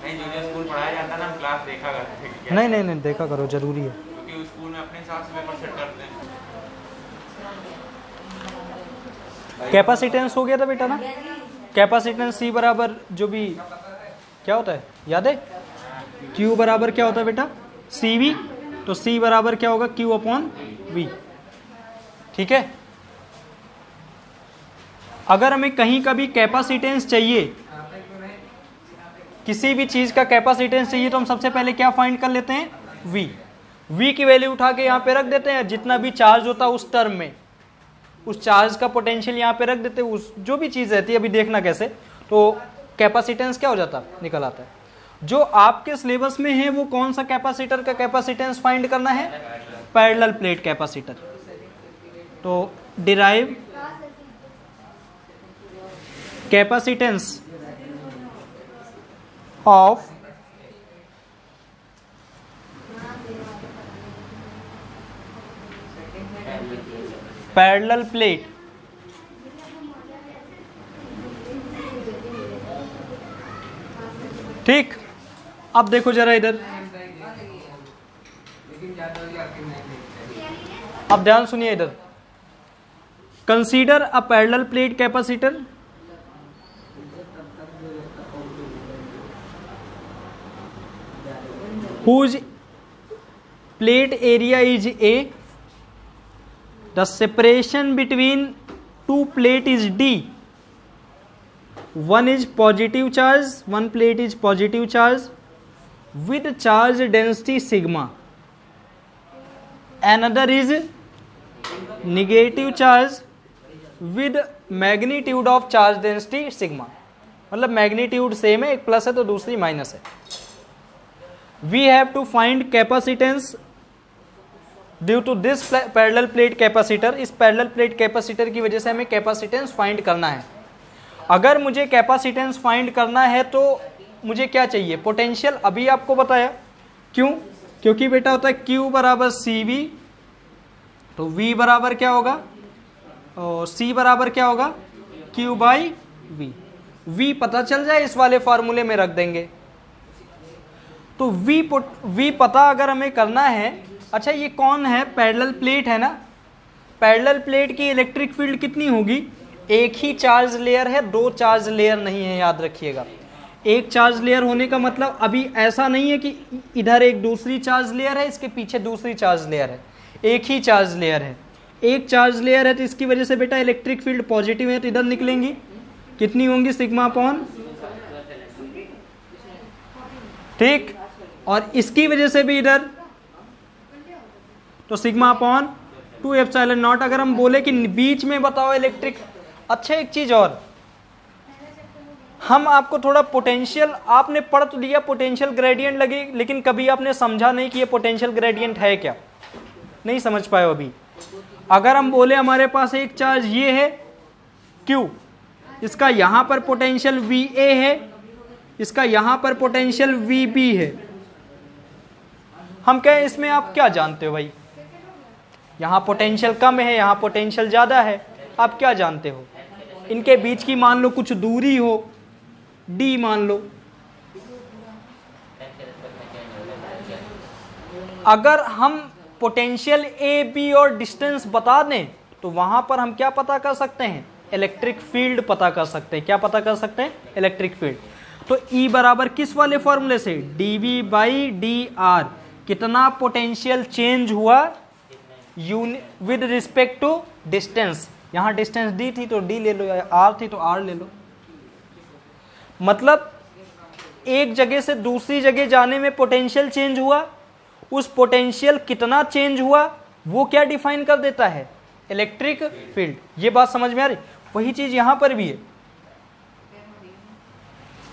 नहीं, जो स्कूल पढ़ाया जाता है ना, हम क्लास देखा करते थे क्या? नहीं नहीं नहीं, देखा करो, जरूरी है। क्योंकि उस स्कूल में अपने हिसाब से पेपर सेट करते हैं। कैपेसिटेंस हो गया था बेटा ना, कैपेसिटेंस C बराबर जो भी क्या होता है याद है, Q बराबर क्या होता है बेटा CV, तो C बराबर क्या होगा Q अपॉन V। ठीक है, अगर हमें कहीं का भी कैपेसिटेंस चाहिए, किसी भी चीज का कैपेसिटेंस चाहिए, तो हम सबसे पहले क्या फाइंड कर लेते हैं, V की वैल्यू उठा के यहाँ पे रख देते हैं, जितना भी चार्ज होता है उस टर्म में उस चार्ज का पोटेंशियल यहाँ पे रख देते हैं, उस जो भी चीज रहती है, अभी देखना कैसे, तो कैपेसिटेंस क्या हो जाता है, निकल आता है। जो आपके सिलेबस में है वो कौन सा कैपेसिटर का कैपेसिटेंस फाइंड करना है, पैरेलल प्लेट कैपेसिटर। तो derive capacitance of parallel plate ठीक। अब देखो जरा इधर, अब ध्यान सुनिए इधर, consider a parallel plate capacitor whose plate area is A, the separation between two plate is D, one is positive charge, one plate is positive charge with charge density sigma, another is negative charge with magnitude of charge density sigma, मतलब magnitude same है, एक plus है तो दूसरी minus है। We have to find capacitance due to this parallel plate capacitor, इस parallel plate capacitor की वजह से हमें कैपेसिटेंस फाइंड करना है। अगर मुझे कैपेसिटेंस फाइंड करना है तो मुझे क्या चाहिए, पोटेंशियल, अभी आपको बताया क्यों, क्योंकि बेटा होता है Q बराबर CV, तो V बराबर क्या होगा, और C बराबर क्या होगा Q बाई V। V पता चल जाए इस वाले फॉर्मूले में रख देंगे, तो V पता अगर हमें करना है। अच्छा ये कौन है, पैरेलल प्लेट है ना, पैरेलल प्लेट की इलेक्ट्रिक फील्ड कितनी होगी, एक ही चार्ज लेयर है, दो चार्ज लेयर नहीं है, याद रखिएगा। एक चार्ज लेयर होने का मतलब अभी ऐसा नहीं है कि इधर एक दूसरी चार्ज लेयर है, इसके पीछे दूसरी चार्ज लेयर है, एक ही चार्ज लेयर है। एक चार्ज लेयर है तो इसकी वजह से बेटा इलेक्ट्रिक फील्ड पॉजिटिव है, तो इधर निकलेंगी कितनी होंगी, सिग्मा अपॉन, ठीक, और इसकी वजह से भी इधर तो सिग्मा अपॉन 2 एप्सिलॉन नॉट। अगर हम बोले कि बीच में बताओ इलेक्ट्रिक, अच्छा एक चीज और, हम आपको थोड़ा पोटेंशियल, आपने पढ़ तो लिया पोटेंशियल ग्रेडियंट लगे, लेकिन कभी आपने समझा नहीं कि ये पोटेंशियल ग्रेडियंट है क्या, नहीं समझ पाए अभी। अगर हम बोले हमारे पास एक चार्ज ये है Q, इसका यहां पर पोटेंशियल VA है, इसका यहां पर पोटेंशियल VB है, हम कहें इसमें आप क्या जानते हो भाई, यहां पोटेंशियल कम है, यहां पोटेंशियल ज्यादा है, आप क्या जानते हो, इनके बीच की मान लो कुछ दूरी हो, D मान लो। अगर हम पोटेंशियल A, B और डिस्टेंस बता दें तो वहां पर हम क्या पता कर सकते हैं, इलेक्ट्रिक फील्ड पता कर सकते हैं। क्या पता कर सकते हैं, इलेक्ट्रिक फील्ड। तो E बराबर किस वाले फॉर्मूले से, dV बाई dr, कितना पोटेंशियल चेंज हुआ विद रिस्पेक्ट टू डिस्टेंस, यहां डिस्टेंस D थी तो D ले लो, या R थी तो R ले लो। मतलब एक जगह से दूसरी जगह जाने में पोटेंशियल चेंज हुआ, उस पोटेंशियल कितना चेंज हुआ वो क्या डिफाइन कर देता है, इलेक्ट्रिक फील्ड। ये बात समझ में आ रही, वही चीज यहां पर भी है,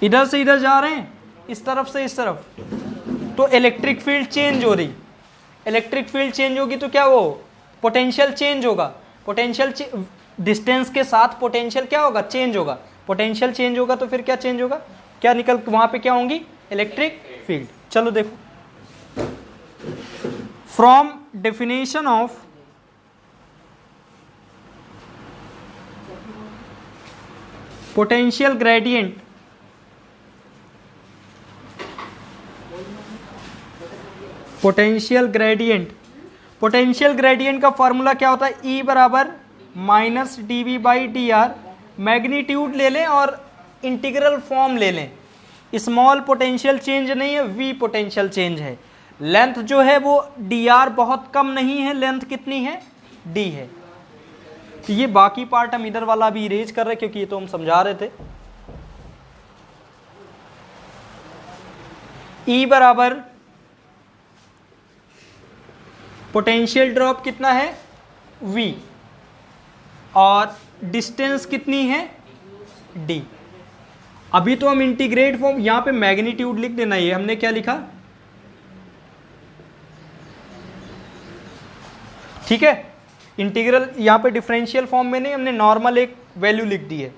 इधर से इधर जा रहे हैं, इस तरफ से इस तरफ, तो इलेक्ट्रिक फील्ड चेंज हो रही, इलेक्ट्रिक फील्ड चेंज होगी तो क्या वो पोटेंशियल चेंज होगा, पोटेंशियल डिस्टेंस के साथ पोटेंशियल क्या होगा, चेंज होगा, पोटेंशियल चेंज होगा तो फिर क्या चेंज होगा, क्या निकल वहां पे क्या होंगी, इलेक्ट्रिक फील्ड। चलो देखो, from definition of potential gradient potential gradient, potential gradient का फॉर्मूला क्या होता है? E बराबर minus dV by dr। Magnitude ले लें और इंटीग्रल फॉर्म ले लें। स्मॉल पोटेंशियल चेंज नहीं है, V पोटेंशियल चेंज है। लेंथ जो है वो dr बहुत कम नहीं है, लेंथ कितनी है? d है। तो ये बाकी पार्ट हम इधर वाला भी इरेज कर रहे हैं क्योंकि ये तो हम समझा रहे थे। E बराबर पोटेंशियल ड्रॉप कितना है? V, और डिस्टेंस कितनी है? d। अभी तो हम इंटीग्रेट फॉर्म, यहां पे मैग्नीट्यूड लिख देना। ये हमने क्या लिखा? ठीक है, इंटीग्रल यहां पे डिफरेंशियल फॉर्म में नहीं, हमने नॉर्मल एक वैल्यू लिख दी है।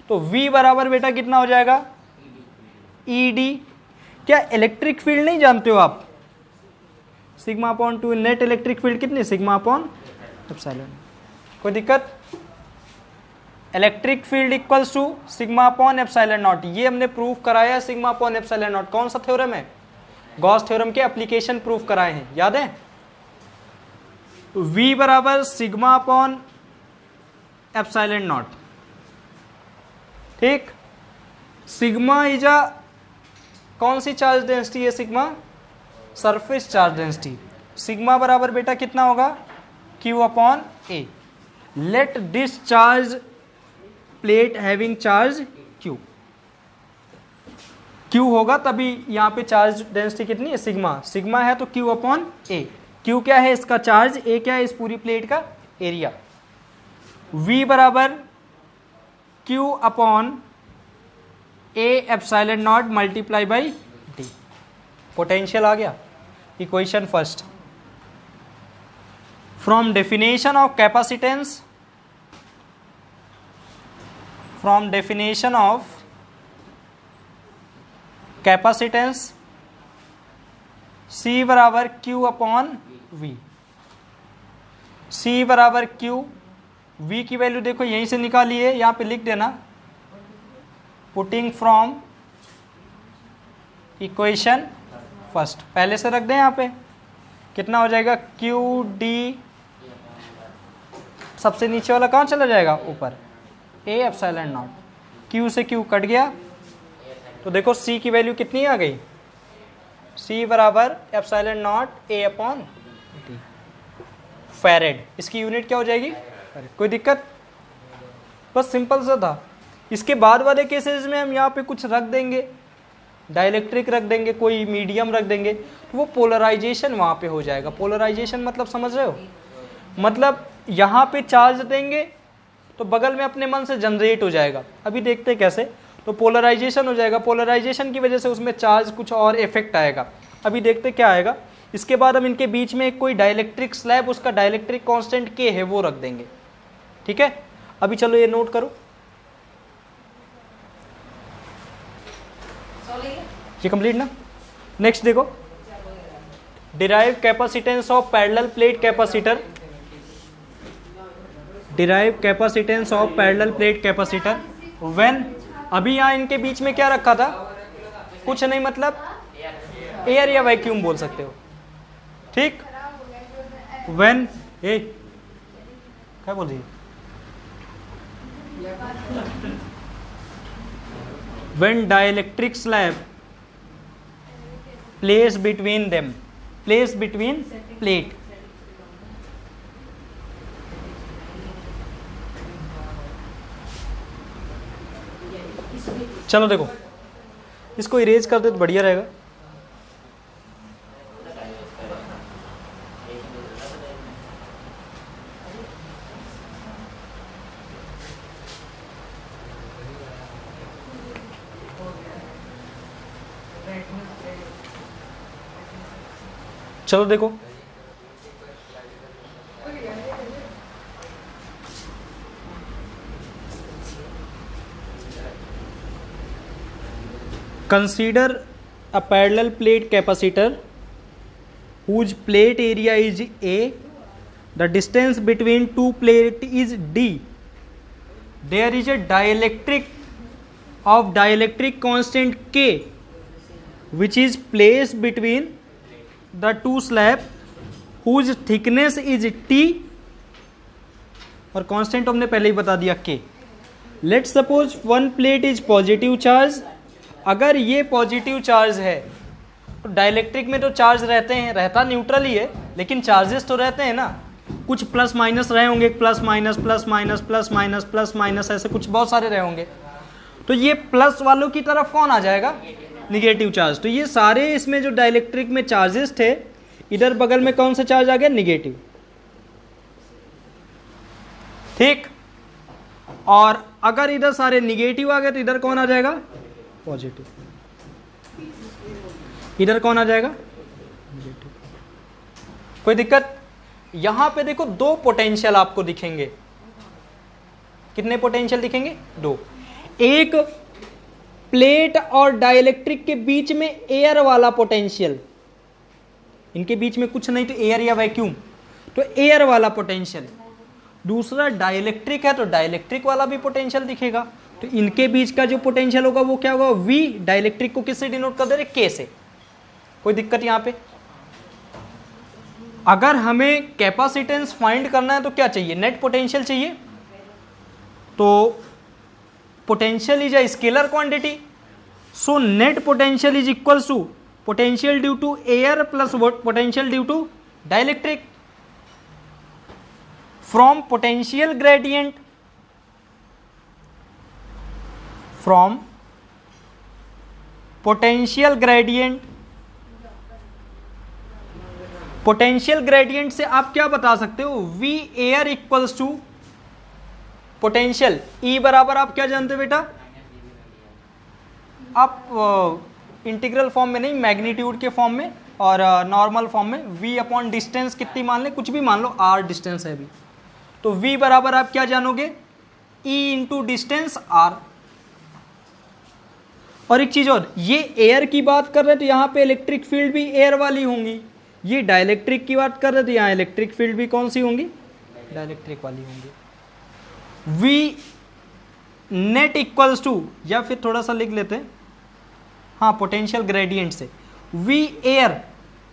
तो V बराबर बेटा कितना हो जाएगा? ED। क्या इलेक्ट्रिक फील्ड नहीं जानते हो आप? Sigma upon 2 net electric field कितनी? Sigma upon epsilon. कोई दिक्कत? Electric field equals to sigma upon epsilon not. ये हमने प्रूफ कराया सिग्मा अपॉन एप्सिलॉन नॉट। कौन सा थ्योरम है? गॉस थ्योरम के एप्लीकेशन प्रूफ कराए हैं, याद है? V बराबर सिग्मा अपॉन एप्सिलॉन नॉट। ठीक, सिग्मा इज अ कौन सी चार्ज डेंसिटी है? Sigma surface charge density. Sigma बराबर बेटा कितना होगा? Q upon A। Let this charge plate having charge Q। Q होगा तभी यहां पे चार्ज डेंसिटी कितनी है? सिग्मा। सिग्मा है तो Q अपॉन A। Q क्या है? इसका चार्ज। A क्या है? इस पूरी प्लेट का एरिया। V बराबर Q upon A epsilon not multiply by D। Potential आ गया। Equation first, from definition of capacitance, from definition of capacitance C बराबर Q अपॉन V। C बराबर Q, V की वैल्यू देखो यहीं से निकाली है, यहां पे लिख देना। पुटिंग फ्रॉम इक्वेशन फर्स्ट, पहले से रख दें यहाँ पे। कितना हो जाएगा? QD, सबसे नीचे वाला कहाँ चला जाएगा? ऊपर। A epsilon not. Q से Q कट गया तो देखो C की वैल्यू कितनी आ गई? C बराबर epsilon not A upon D farad. इसकी यूनिट क्या हो जाएगी? कोई दिक्कत? बस सिंपल सा था। इसके बाद वाले केसेस में हम यहाँ पे कुछ रख देंगे, डाइलेक्ट्रिक रख देंगे, कोई मीडियम रख देंगे, तो वो पोलराइजेशन वहाँ पे हो जाएगा। पोलराइजेशन मतलब समझ रहे हो? मतलब यहाँ पे चार्ज देंगे तो बगल में अपने मन से जनरेट हो जाएगा। अभी देखते हैं कैसे। तो पोलराइजेशन हो जाएगा, पोलराइजेशन की वजह से उसमें चार्ज कुछ और इफेक्ट आएगा। अभी देखते क्या आएगा। इसके बाद हम इनके बीच में कोई डाइलेक्ट्रिक स्लैब, उसका डाइलेक्ट्रिक कांस्टेंट K है, वो रख देंगे। ठीक है, अभी चलो ये नोट करो। ये कंप्लीट ना। नेक्स्ट देखो, derive capacitance of parallel plate capacitor. Derive capacitance of parallel plate capacitor when, अभी यहाँ इनके बीच में क्या रखा था? कुछ नहीं, मतलब एयर या वैक्यूम बोल सकते हो। ठीक, व्हेन क्या बोल रही है? When dielectric slab place between them, place between plate. चलो देखो, इसको इरेज कर दे तो बढ़िया रहेगा। चलो देखो, consider a parallel plate capacitor whose plate area is A, the distance between two plate is D, there is a dielectric of dielectric constant K which is place between the two slab whose thickness is T, और constant हमने पहले ही बता दिया के। Let suppose one plate is positive charge. अगर ये positive charge है तो डाइलेक्ट्रिक में तो चार्ज रहते हैं, रहता न्यूट्रल ही है, लेकिन चार्जेस तो रहते हैं ना, कुछ प्लस माइनस रहे होंगे, plus minus plus minus plus minus plus minus, ऐसे कुछ बहुत सारे रहे होंगे। तो ये प्लस वालों की तरफ कौन आ जाएगा? Negative charge. तो ये सारे इसमें जो डाइलेक्ट्रिक में चार्जेस थे, इधर बगल में कौन सा चार्ज आ गया? निगेटिव। ठीक। और अगर इधर सारे निगेटिव आ गए तो इधर कौन आ जाएगा? पॉजिटिव। इधर कौन आ जाएगा? नेगेटिव। कोई दिक्कत? यहां पे देखो दो पोटेंशियल आपको दिखेंगे। कितने पोटेंशियल दिखेंगे? दो। एक प्लेट और डाइलेक्ट्रिक के बीच में एयर वाला पोटेंशियल, इनके बीच में कुछ नहीं तो एयर या वैक्यूम, तो एयर वाला पोटेंशियल। दूसरा डाइलेक्ट्रिक है तो डाइलेक्ट्रिक वाला भी पोटेंशियल दिखेगा। तो इनके बीच का जो पोटेंशियल होगा वो क्या होगा? वी। डाइलेक्ट्रिक को किससे डिनोट कर दे रहे? के से। कोई दिक्कत यहां पे? अगर हमें कैपेसिटेंस फाइंड करना है तो क्या चाहिए? नेट पोटेंशियल चाहिए। तो potential is a scalar quantity, so net potential is equals to potential due to air plus potential due to dielectric. From potential gradient, from potential gradient, potential gradient से आप क्या बता सकते हो? V air equals to potential. E बराबर आप क्या जानते हो बेटा? आप इंटीग्रल फॉर्म में नहीं, मैग्नीट्यूड के फॉर्म में और नॉर्मल फॉर्म में v अपॉन डिस्टेंस कितनी मान ले, कुछ भी मान लो, r डिस्टेंस है अभी, तो v बराबर आप क्या जानोगे? e into distance r। और एक चीज और, ये एयर की बात कर रहे तो यहां पे इलेक्ट्रिक फील्ड भी एयर वाली होंगी। ये डाइलेक्ट्रिक की बात कर रहे तो यहां इलेक्ट्रिक फील्ड भी कौन सी होंगी? डाइलेक्ट्रिक वाली होंगी। v नेट इक्वल्स टू, या फिर थोड़ा सा लिख लेते हैं, हाँ, पोटेंशियल ग्रेडियंट से v एयर,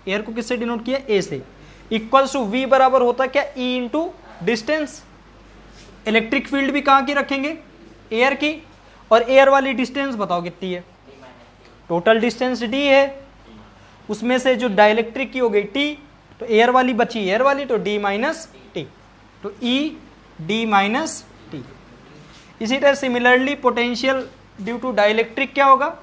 एयर को किससे डिनोट किया? a से, इक्वल्स टू v बराबर होता क्या? e into distance. Electric field भी कहां की रखेंगे? एयर की। और एयर वाली डिस्टेंस बताओ कितनी है? टोटल डिस्टेंस d है, उसमें से जो डाइलेक्ट्रिक की हो गई t, तो एयर वाली बची एयर वाली, तो d माइनस टी, तो e d माइनस टी। इसी तरह similarly potential due to dielectric क्या होगा?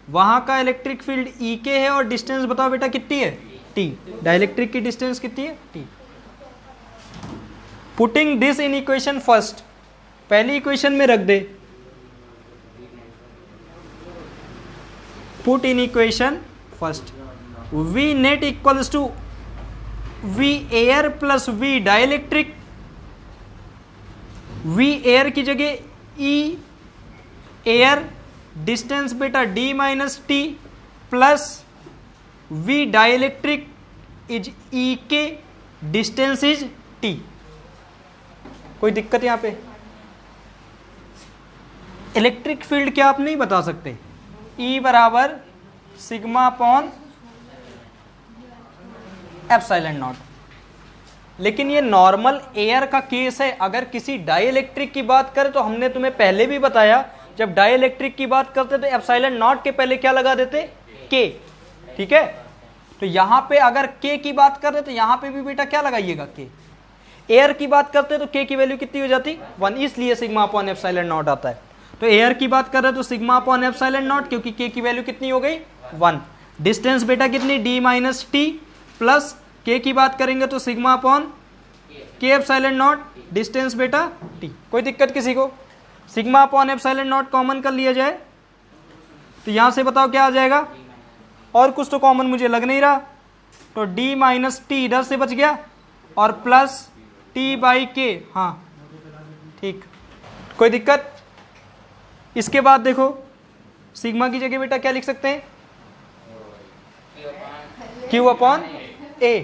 वहां का इलेक्ट्रिक फील्ड ई के है और डिस्टेंस बताओ बेटा कितनी है? टी। डाइलेक्ट्रिक की डिस्टेंस कितनी है? T. Putting this in equation first, पहली इक्वेशन में रख दे, put in equation first, V net equals to V air plus V dielectric. V air की जगह ई एयर, डिस्टेंस बेटा d minus T, plus v dielectric is e के, distance is t। कोई दिक्कत यहां पे? इलेक्ट्रिक फील्ड क्या आप नहीं बता सकते? E बराबर सिग्मा अपॉन एप्सिलॉन नॉट। लेकिन ये नॉर्मल एयर का केस है। अगर किसी डाइलेक्ट्रिक की बात करें तो हमने तुम्हें पहले भी बताया, जब डाइलेक्ट्रिक की बात करते तो एप्सिलॉन नॉट के पहले क्या लगा देते? के। ठीक है, तो यहां पे अगर के की बात कर रहे तो यहां पे भी बेटा क्या लगाइएगा? के। एयर की बात करते तो के की वैल्यू कितनी हो जाती? 1, इसलिए सिग्मा अपॉन एप्सिलॉन नॉट आता है। तो एयर की बात कर रहे तो सिग्मा अपॉन एप्सिलॉन नॉट, क्योंकि के की वैल्यू कितनी हो गई? 1। डिस्टेंस बेटा कितनी? d माइनस टी, प्लस के की बात करेंगे तो सिग्मा अपॉन के एप्सिलॉन नॉट, डिस्टेंस बेटा t। कोई दिक्कत किसी को? Sigma upon epsilon not common कर लिया जाए तो यहां से बताओ क्या आ जाएगा? और कुछ तो कॉमन मुझे लग नहीं रहा, तो d माइनस टी इधर से बच गया और प्लस t बाई के। हाँ ठीक, कोई दिक्कत? इसके बाद देखो सिग्मा की जगह बेटा क्या लिख सकते हैं? q upon a।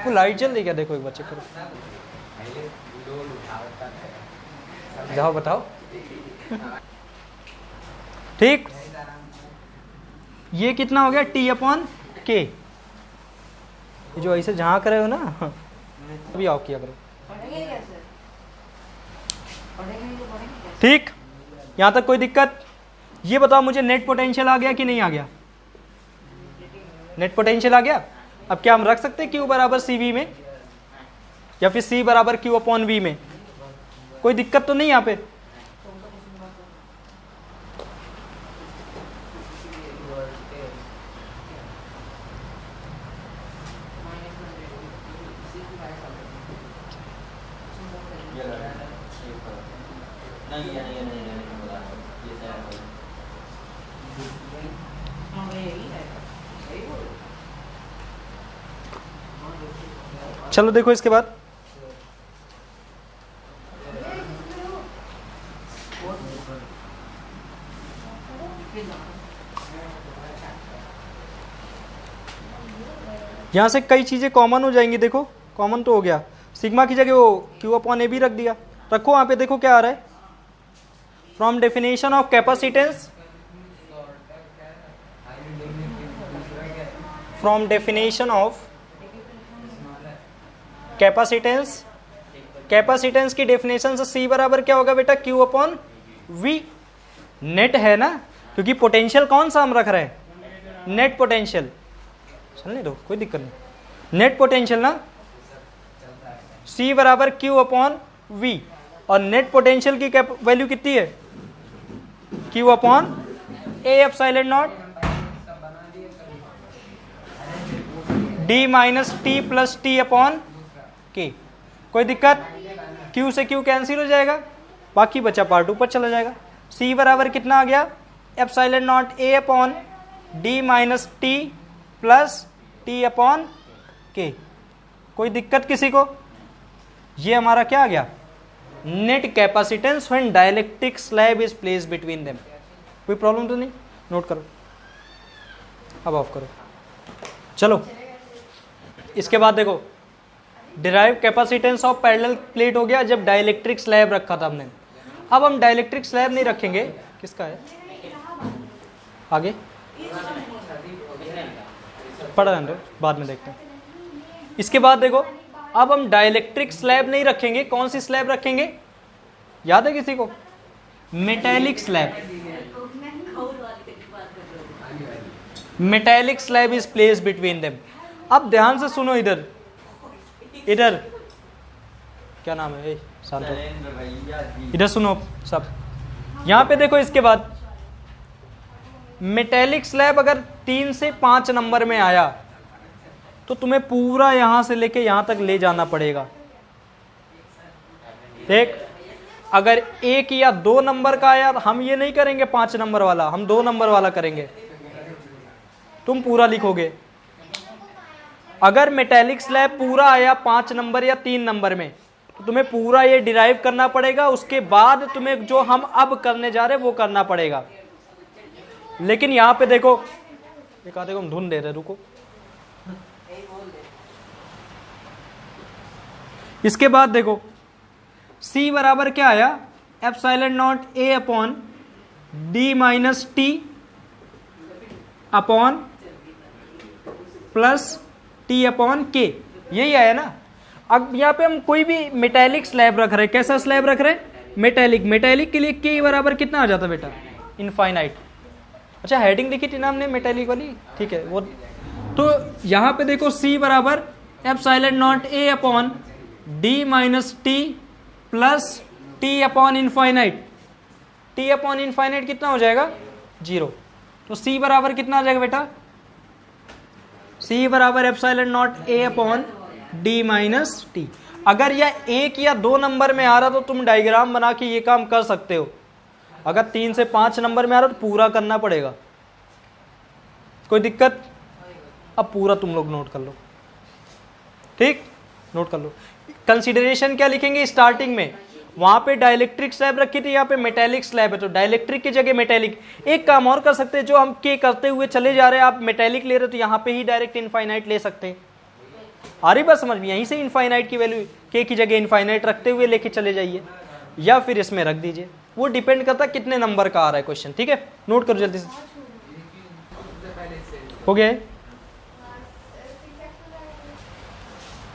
वो लाइट जल रही क्या? देखो एक बार चेक करो, जाओ बताओ। ठीक, ये कितना हो गया? टी अपॉन के। जो ऐसे झांक रहे हो ना, अभी ऑफ किया करो। ठीक, यहां तक कोई दिक्कत? ये बताओ मुझे, नेट पोटेंशियल आ गया कि नहीं आ गया? नेट पोटेंशियल आ गया। अब क्या हम रख सकते हैं Q बराबर CV में, या फिर C बराबर Q अपॉन V में? कोई दिक्कत तो नहीं यहाँ पे? चलो देखो इसके बाद, यहां से कई चीजें कॉमन हो जाएंगी। देखो कॉमन तो हो गया, सिग्मा की जगह वो Q अपॉन ए भी रख दिया। रखो वहां पे, देखो क्या आ रहा है। From definition of capacitance, from definition of capacitance, capacitance की डेफिनेशन से C बराबर क्या होगा बेटा? Q upon V। नेट है ना, क्योंकि पोटेंशियल कौन सा हम रख रहे हैं? Net potential. चलने दो, कोई दिक्कत नहीं। नेट पोटेंशियल ना, C बराबर Q अपॉन V, और नेट पोटेंशियल की वैल्यू कितनी है? Q upon A epsilon not D minus T plus T upon K। कोई दिक्कत? Q से Q कैंसिल हो जाएगा, बाकी बचा पार्ट ऊपर चला जाएगा। C बराबर कितना आ गया? Epsilon not A upon D minus T plus T upon K। कोई दिक्कत किसी को? ये हमारा क्या आ गया? Net capacitance when dielectric slab is placed between them. कोई प्रॉब्लम तो नहीं? नोट करो, अब ऑफ करो। चलो इसके बाद देखो, derive capacitance of parallel plate हो गया जब डाइलेक्ट्रिक स्लैब रखा था हमने। अब हम डाइलेक्ट्रिक स्लैब नहीं रखेंगे। किसका है आगे? पढ़ रहे हैं, बाद में देखते हैं। इसके बाद देखो, अब हम डाइलेक्ट्रिक स्लैब नहीं रखेंगे। कौन सी स्लैब रखेंगे? याद है किसी को? Metallic slab. Metallic slab is placed between them. अब ध्यान से सुनो, इधर इधर क्या नाम है? इधर सुनो सब, यहां पे देखो। इसके बाद मेटेलिक स्लैब अगर 3 से 5 नंबर में आया तो तुम्हें पूरा यहां से लेके यहां तक ले जाना पड़ेगा। देख, अगर 1 या 2 नंबर का आया, हम ये नहीं करेंगे 5 नंबर वाला, हम 2 नंबर वाला करेंगे। तुम पूरा लिखोगे। अगर मेटेलिक स्लैब पूरा आया 5 नंबर या 3 नंबर में, तो तुम्हें पूरा ये डिराइव करना पड़ेगा। उसके बाद तुम्हें जो हम अब करने जा रहे हैं वो करना पड़ेगा। लेकिन यहां पे देखो, एक आधे को हम धुन दे रहे, रुको। इसके बाद देखो, C बराबर क्या आया? Epsilon not A upon D minus T upon plus T upon K। यही आया ना। अब यहाँ पे हम कोई भी मेटेलिक स्लैब रख रहे हैं। कैसा स्लैब रख रहे हैं? मेटेलिक। मेटेलिक के लिए K बराबर कितना आ जाता बेटा? इनफाइनाइट। अच्छा, हेडिंग लिखी थी ना हमने मेटेलिक वाली, ठीक है वो। तो यहाँ पे देखो, C बराबर epsilon not A upon D minus T plus T upon infinite. T upon infinite कितना हो जाएगा? 0। तो C बराबर कितना आ जाएगा बेटा? C बराबर epsilon not A upon D minus T। अगर यह 1 या 2 नंबर में आ रहा तो तुम डायग्राम बना के ये काम कर सकते हो। अगर 3 से 5 नंबर में आ रहा तो पूरा करना पड़ेगा। कोई दिक्कत? अब पूरा तुम लोग नोट कर लो, ठीक? नोट कर लो। कंसीडरेशन क्या लिखेंगे स्टार्टिंग में? वहां पे डाइलेक्ट्रिक स्लैब रखी थी, यहाँ पे मेटेलिक स्लैब है, तो डाइलेक्ट्रिक की जगह मेटेलिक। एक काम और कर सकते हैं, जो हम के करते हुए चले जा रहे हैं, आप मेटेलिक ले रहे हो तो यहाँ पे ही डायरेक्ट इनफाइनाइट ले सकते हैं। आ रही बात समझ में? यहीं से इनफाइनाइट की वैल्यू के की जगह इनफाइनाइट रखते हुए लेके चले जाइए, या फिर इसमें रख दीजिए, वो डिपेंड करता है कितने नंबर का आ रहा है क्वेश्चन। ठीक है, नोट करो जल्दी से। हो गया है?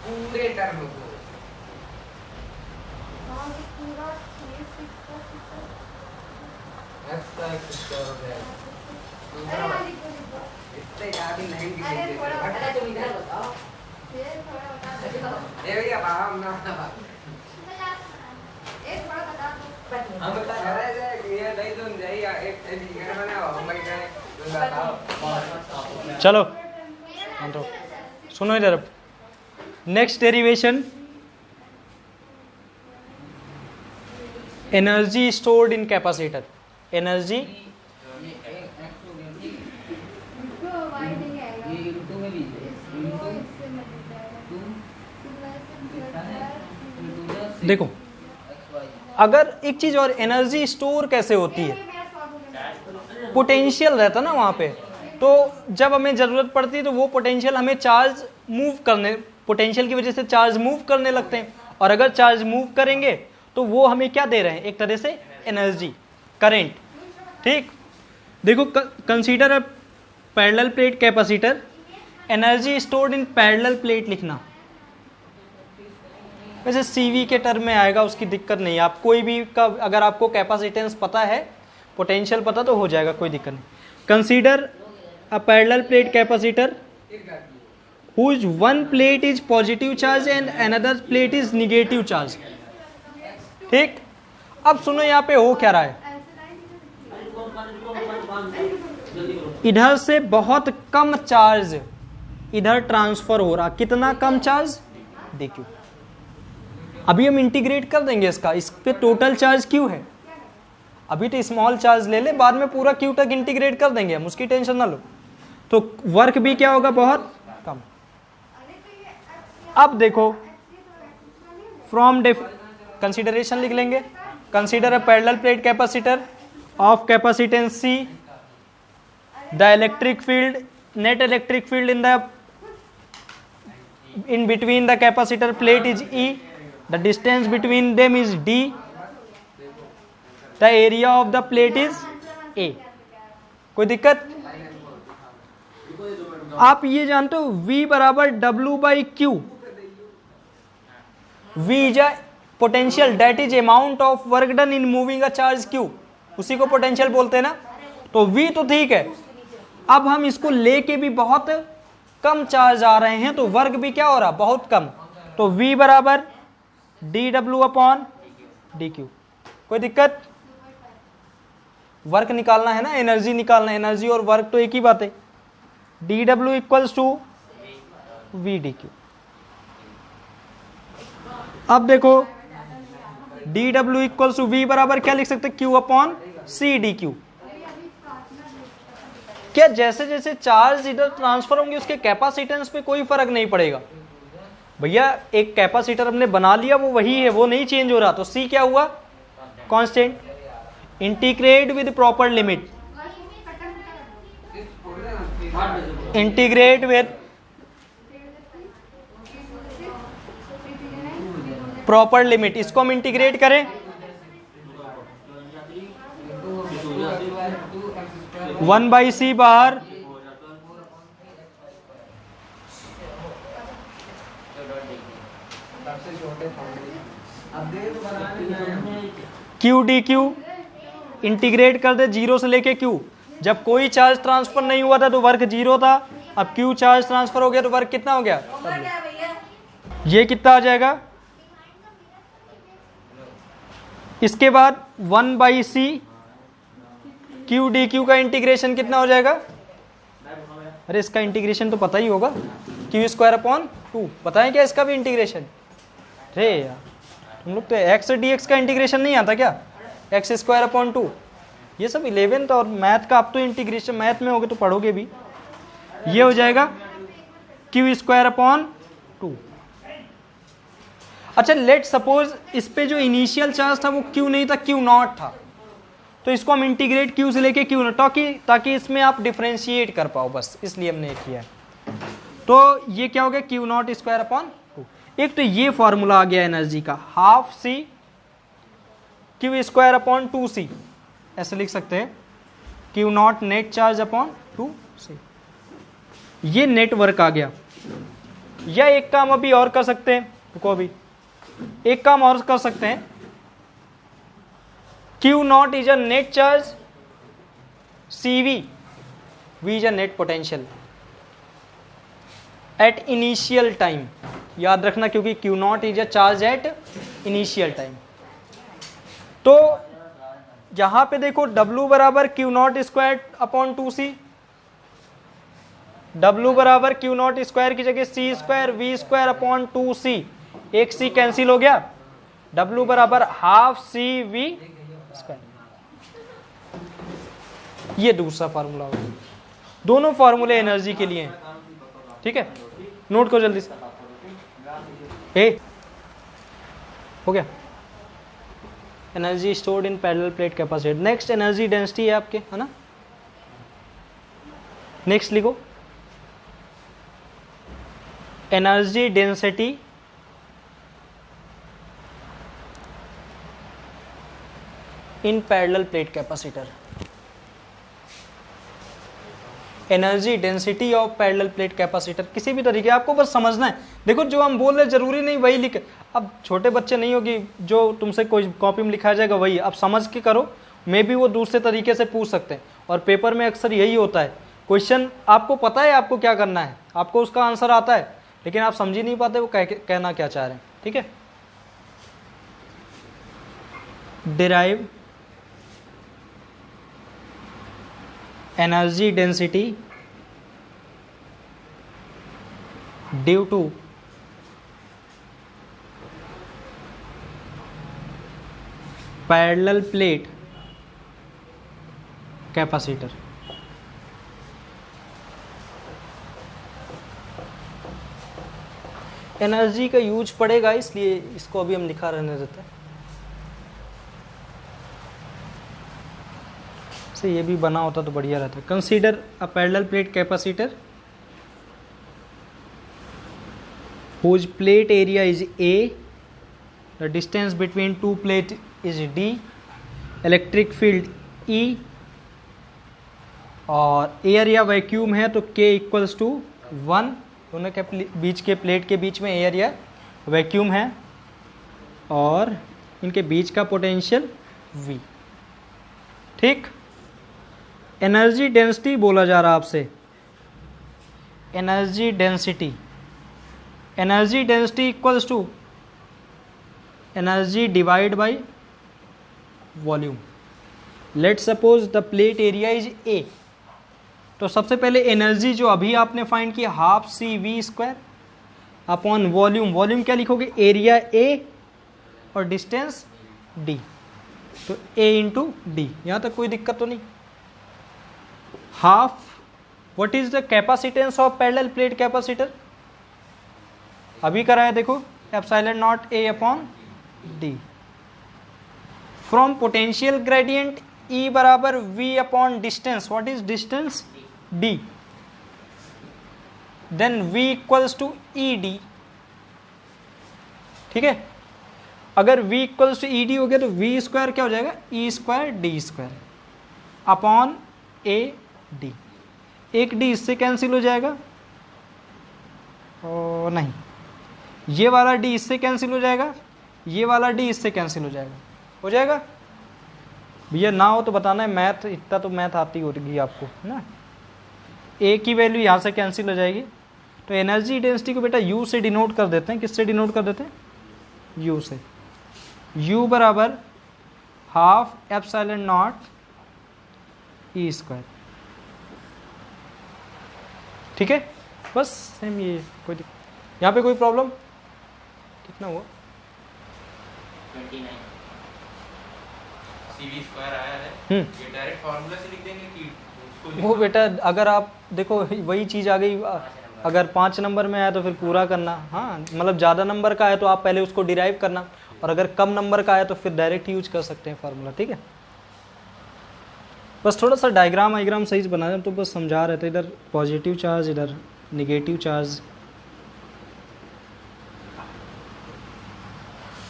पूरे टर्म को इतने याद ही नहीं भैया हम ना हम बता रहे थे ये नहीं तुम जाइए एक टिकट बनाओ हम बताओ। चलो तो सुनो इधर। Next derivation, energy stored in capacitor. Energy देखो, अगर एक चीज और, एनर्जी स्टोर कैसे होती है? पोटेंशियल रहता ना वहां पे, तो जब हमें जरूरत पड़ती है तो वो पोटेंशियल हमें चार्ज मूव करने, पोटेंशियल की वजह से चार्ज मूव करने लगते हैं, और अगर चार्ज मूव करेंगे तो वो हमें क्या दे रहे हैं? एक तरह से एनर्जी, करंट। ठीक, देखो consider a parallel plate capacitor, energy stored in parallel plate लिखना। वैसे सीवी के टर्म में आएगा, उसकी दिक्कत नहीं है। आप कोई भी का अगर आपको कैपेसिटेंस पता है, पोटेंशियल पता, तो हो जाएगा, कोई दिक्कत नहीं। Consider a parallel plate capacitor whose one plate is positive charge and another plate is negative charge। ठीक, अब सुनो यहाँ पे हो क्या रहा है, इधर से बहुत कम चार्ज इधर ट्रांसफर हो रहा। कितना कम चार्ज? देखिए, अभी हम इंटीग्रेट कर देंगे इसका, इस पे टोटल चार्ज क्यू है। अभी तो स्मॉल चार्ज ले ले, बाद में पूरा क्यू तक इंटीग्रेट कर देंगे हम, उसकी टेंशन ना लो। तो वर्क भी क्या होगा? बहुत कम। अब देखो, फ्रॉम कंसीडरेशन लिख लेंगे। Consider a parallel plate capacitor of capacitance C, the electric field, net electric field in between the capacitor plate is E, the distance between them is D, the area of the plate is A। कोई दिक्कत? आप ये जानते हो V बराबर W/Q। V is a potential, that is amount of work done in moving a charge Q, उसी को potential बोलते हैं ना। तो V तो ठीक है, अब हम इसको लेके भी बहुत कम चार्ज आ रहे हैं, तो वर्क भी क्या हो रहा? बहुत कम। तो V बराबर dW/dQ। कोई दिक्कत? वर्क निकालना है ना, एनर्जी निकालना है। एनर्जी और वर्क तो एक ही बात है। dW equals to VdQ। अब देखो, dW इक्वल्स टू V बराबर क्या लिख सकते? Q/CdQ। क्या जैसे जैसे चार्ज इधर ट्रांसफर होंगे उसके कैपेसिटेंस पे कोई फर्क नहीं पड़ेगा भैया। एक कैपेसिटर हमने बना लिया, वो वही है, वो नहीं चेंज हो रहा। तो C क्या हुआ? Constant. Integrate with proper limit, integrate with proper limit. इसको हम इंटीग्रेट करें, 1/C बाहर, Q/dQ। इंटीग्रेट कर दे 0 से लेके Q। जब कोई चार्ज ट्रांसफर नहीं हुआ था तो वर्क 0 था, अब Q चार्ज ट्रांसफर हो गया तो वर्क कितना हो गया? ये कितना आ जाएगा? इसके बाद 1/C Q/dQ का इंटीग्रेशन कितना हो जाएगा? अरे इसका इंटीग्रेशन तो पता ही होगा, Q²/2। बताएं क्या इसका भी इंटीग्रेशन? अरे यार तुम लोग तो x dx का इंटीग्रेशन नहीं आता क्या? x²/2। ये सब 11th और मैथ का, अब तो इंटीग्रेशन मैथ में होगे तो पढ़ोगे भी। ये हो जाएगा Q²/2। अच्छा, लेट सपोज इस पे जो इनिशियल चार्ज था वो Q नहीं था, Q0 था। तो इसको हम इंटीग्रेट Q से लेके Q0 ताकि इसमें आप डिफरेंशिएट कर पाओ, बस इसलिए हमने किया है। तो ये क्या हो गया, क्यू नॉट स्क्वायर अपॉन 2। एक तो ये फॉर्मूला आ गया एनर्जी का, half C Q square upon 2c, ऐसे लिख सकते हैं Q naught net charge upon 2c। ये नेटवर्क आ गया। या एक काम अभी और कर सकते हैं, रुको अभी एक काम और कर सकते हैं, Q not is a net charge, CV, V is a net potential at initial time. याद रखना क्योंकि Q not is a charge at initial time. तो यहां पे देखो W बराबर Q not square upon 2c, W बराबर क्यू नॉट स्क्वायर की जगह C square V square upon 2c, एक C कैंसिल हो गया, W बराबर हाफ CV स्क्वायर। ये दूसरा फार्मूला होगा। दोनों फार्मूले एनर्जी के लिए हैं, ठीक है, नोट करो जल्दी से। हो गया, energy stored in parallel plate capacitor. Next energy density है आपके, है ना, नेक्स्ट लिखो energy density in parallel plate capacitor. Energy density of parallel plate capacitor, किसी भी तरीके आपको बस समझना है। देखो जो हम बोल रहे हैं जरूरी नहीं वही लिखे, अब छोटे बच्चे नहीं होगी जो तुमसे कोई कॉपी में लिखा जाएगा वही, अब समझ के करो, मे भी वो दूसरे तरीके से पूछ सकते हैं। और पेपर में अक्सर यही होता है, क्वेश्चन आपको पता है आपको क्या करना है, आपको उसका आंसर आता है, लेकिन आप समझ ही नहीं पाते वो कहना क्या चाह रहे हैं, ठीक है। Derive energy density due to parallel plate capacitor. Energy का यूज पड़ेगा इसलिए इसको अभी हम लिखा रहने देते हैं। से ये भी बना होता तो बढ़िया रहता। Consider a parallel plate capacitor whose plate area is A, the distance between two plate is D, electric field E, और एयर या वैक्यूम है तो K इक्वल्स टू 1, दोनों के बीच के प्लेट के बीच में एयर या वैक्यूम है, और इनके बीच का पोटेंशियल V, ठीक। एनर्जी डेंसिटी बोला जा रहा आपसे, energy density, energy density equals to energy divide by volume. Let suppose the plate area is A, तो सबसे पहले एनर्जी जो अभी आपने फाइंड की half C V square upon volume, volume क्या लिखोगे, एरिया ए और डिस्टेंस डी, तो ए इंटू डी, यहां तक कोई दिक्कत तो नहीं। Half, what is the capacitance of parallel plate capacitor, अभी करा है देखो, epsilon not A upon D. From potential gradient E बराबर V upon distance, what is distance D, then V equals to E D, ठीक है। अगर v equals to E D हो गया तो v स्क्वायर क्या हो जाएगा, E square D square upon A D. एक डी इससे कैंसिल हो जाएगा, और नहीं, ये वाला डी इससे कैंसिल हो जाएगा, ये वाला डी इससे कैंसिल हो जाएगा, हो जाएगा। भैया ना हो तो बताना है, मैथ इतना तो मैथ आती होगी आपको ना। ए की वैल्यू यहाँ से कैंसिल हो जाएगी, तो एनर्जी डेंसिटी को बेटा यू से डिनोट कर देते हैं। किससे डिनोट कर देते हैं, यू से। यू बराबर half epsilon not E square, ठीक है। बस सेम ये, कोई यहाँ पे कोई प्रॉब्लम, कितना हुआ 29 CV स्क्वायर आया है, ये डायरेक्ट फार्मूला से लिख देंगे कि उसको वो बेटा अगर आप देखो वही चीज़ आ गई, अगर 5 नंबर में आया तो फिर पूरा करना, हाँ मतलब ज़्यादा नंबर का है तो आप पहले उसको डिराइव करना, और अगर कम नंबर का है तो फिर डायरेक्ट यूज कर सकते हैं फार्मूला, ठीक है। बस थोड़ा सा डायग्राम वाइग्राम सही से बना दें तो बस समझा रहे थे, इधर पॉजिटिव चार्ज इधर निगेटिव चार्ज।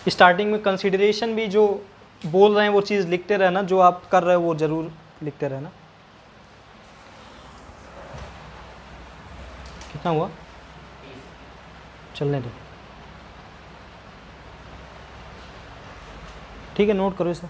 स्टार्टिंग में कंसिडरेशन भी जो बोल रहे हैं वो चीज़ लिखते रहना, जो आप कर रहे हो वो ज़रूर लिखते रहना। कितना हुआ? चलने दो, ठीक है, नोट करो इसे।